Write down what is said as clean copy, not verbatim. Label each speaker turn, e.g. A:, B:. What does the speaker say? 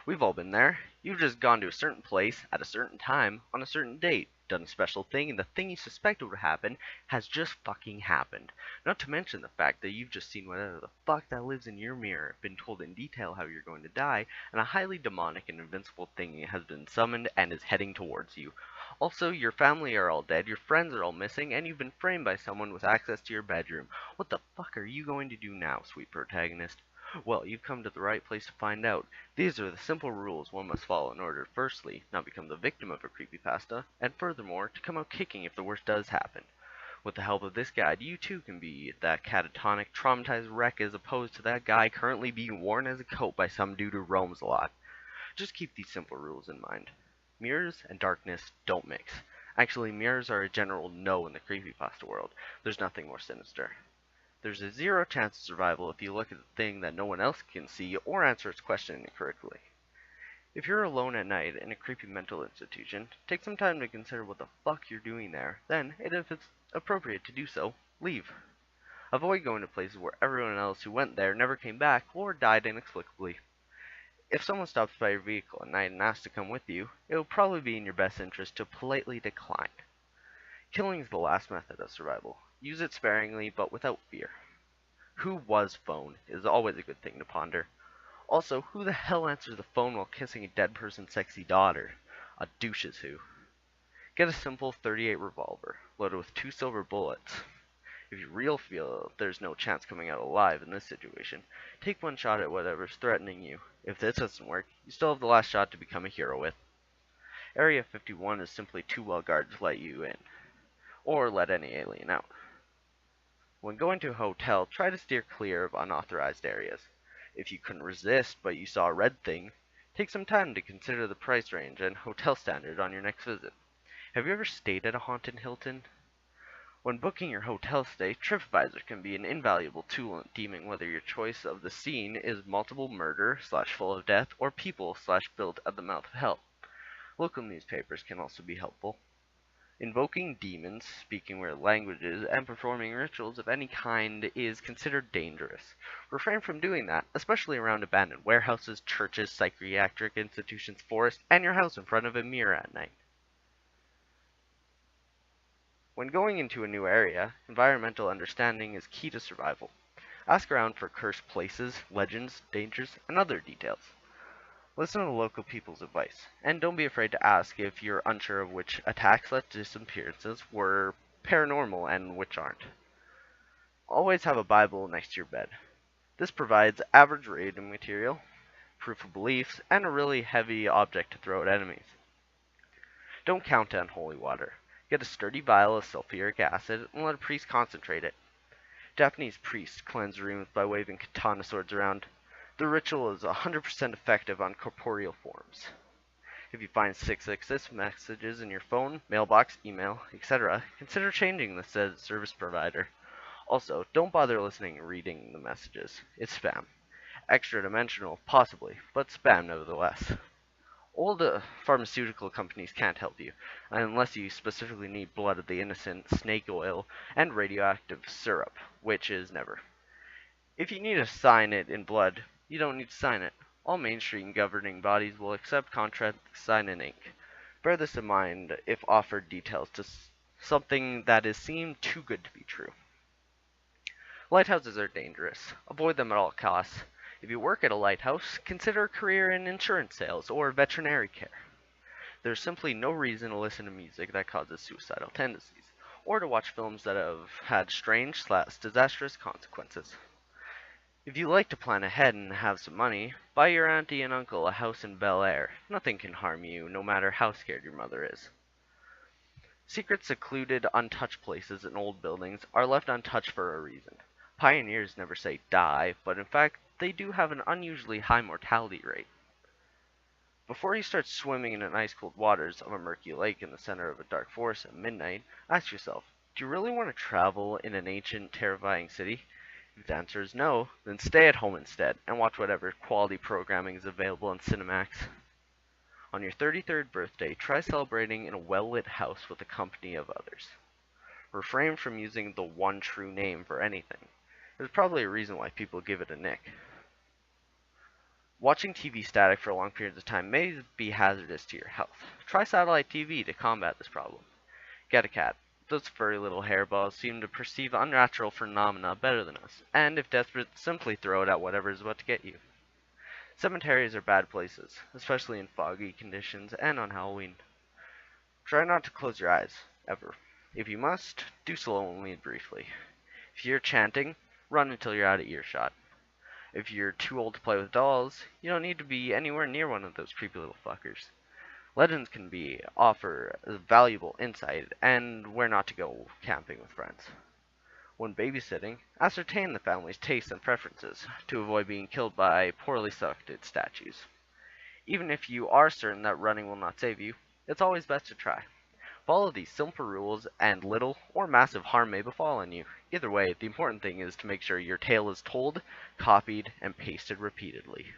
A: We've all been there. You've just gone to a certain place at a certain time on a certain date, done a special thing, and the thing you suspected would happen has just fucking happened. Not to mention the fact that you've just seen whatever the fuck that lives in your mirror, been told in detail how you're going to die, and a highly demonic and invincible thing has been summoned and is heading towards you. Also, your family are all dead, your friends are all missing, and you've been framed by someone with access to your bedroom. What the fuck are you going to do now, sweet protagonist? Well, you've come to the right place to find out. These are the simple rules one must follow in order to firstly, not become the victim of a creepypasta, and furthermore, to come out kicking if the worst does happen. With the help of this guide, you too can be that catatonic, traumatized wreck as opposed to that guy currently being worn as a coat by some dude who roams a lot. Just keep these simple rules in mind. Mirrors and darkness don't mix. Actually, mirrors are a general no in the creepypasta world. There's nothing more sinister. There's a 0 chance of survival if you look at the thing that no one else can see or answer its question incorrectly. If you're alone at night in a creepy mental institution, take some time to consider what the fuck you're doing there. Then, and if it's appropriate to do so, leave. Avoid going to places where everyone else who went there never came back or died inexplicably. If someone stops by your vehicle at night and asks to come with you, it will probably be in your best interest to politely decline. Killing is the last method of survival. Use it sparingly, but without fear. Who was phone is always a good thing to ponder. Also, who the hell answers the phone while kissing a dead person's sexy daughter? A douche is who. Get a simple .38 revolver, loaded with 2 silver bullets. If you really feel there's no chance coming out alive in this situation, take one shot at whatever's threatening you. If this doesn't work, you still have the last shot to become a hero with. Area 51 is simply too well guarded to let you in, or let any alien out. When going to a hotel, try to steer clear of unauthorized areas. If you couldn't resist but you saw a red thing, take some time to consider the price range and hotel standard on your next visit. Have you ever stayed at a haunted Hilton? When booking your hotel stay, TripAdvisor can be an invaluable tool in deeming whether your choice of the scene is multiple murder / full of death or people / built at the mouth of hell. Local newspapers can also be helpful. Invoking demons, speaking weird languages, and performing rituals of any kind is considered dangerous. Refrain from doing that, especially around abandoned warehouses, churches, psychiatric institutions, forests, and your house in front of a mirror at night. When going into a new area, environmental understanding is key to survival. Ask around for cursed places, legends, dangers, and other details. Listen to local people's advice, and don't be afraid to ask if you're unsure of which attacks/disappearances were paranormal and which aren't. Always have a Bible next to your bed. This provides average reading material, proof of beliefs, and a really heavy object to throw at enemies. Don't count on holy water. Get a sturdy vial of sulfuric acid and let a priest concentrate it. Japanese priests cleanse rooms by waving katana swords around. The ritual is 100% effective on corporeal forms. If you find 666 messages in your phone, mailbox, email, etc., consider changing the said service provider. Also, don't bother listening or reading the messages. It's spam. Extra dimensional, possibly, but spam nevertheless. Old pharmaceutical companies can't help you, unless you specifically need blood of the innocent, snake oil, and radioactive syrup, which is never. If you need to sign it in blood, you don't need to sign it. All mainstream governing bodies will accept contracts signed in ink. Bear this in mind if offered details to something that is seemed too good to be true. Lighthouses are dangerous. Avoid them at all costs. If you work at a lighthouse, consider a career in insurance sales or veterinary care. There's simply no reason to listen to music that causes suicidal tendencies, or to watch films that have had strange / disastrous consequences. If you like to plan ahead and have some money, buy your auntie and uncle a house in Bel Air. Nothing can harm you, no matter how scared your mother is. Secret, secluded, untouched places in old buildings are left untouched for a reason. Pioneers never say die, but in fact, they do have an unusually high mortality rate. Before you start swimming in the ice-cold waters of a murky lake in the center of a dark forest at midnight, ask yourself, do you really want to travel in an ancient, terrifying city? If the answer is no, then stay at home instead, and watch whatever quality programming is available on Cinemax. On your 33rd birthday, try celebrating in a well-lit house with a company of others. Refrain from using the one true name for anything. There's probably a reason why people give it a nick. Watching TV static for long periods of time may be hazardous to your health. Try satellite TV to combat this problem. Get a cat. Those furry little hairballs seem to perceive unnatural phenomena better than us, and if desperate, simply throw it at whatever is about to get you. Cemeteries are bad places, especially in foggy conditions and on Halloween. Try not to close your eyes, ever. If you must, do so only briefly. If you're chanting, run until you're out of earshot. If you're too old to play with dolls, you don't need to be anywhere near one of those creepy little fuckers. Legends can offer valuable insight and where not to go camping with friends. When babysitting, ascertain the family's tastes and preferences to avoid being killed by poorly selected statues. Even if you are certain that running will not save you, it's always best to try. Follow these simple rules and little or massive harm may befall on you. Either way, the important thing is to make sure your tale is told, copied, and pasted repeatedly.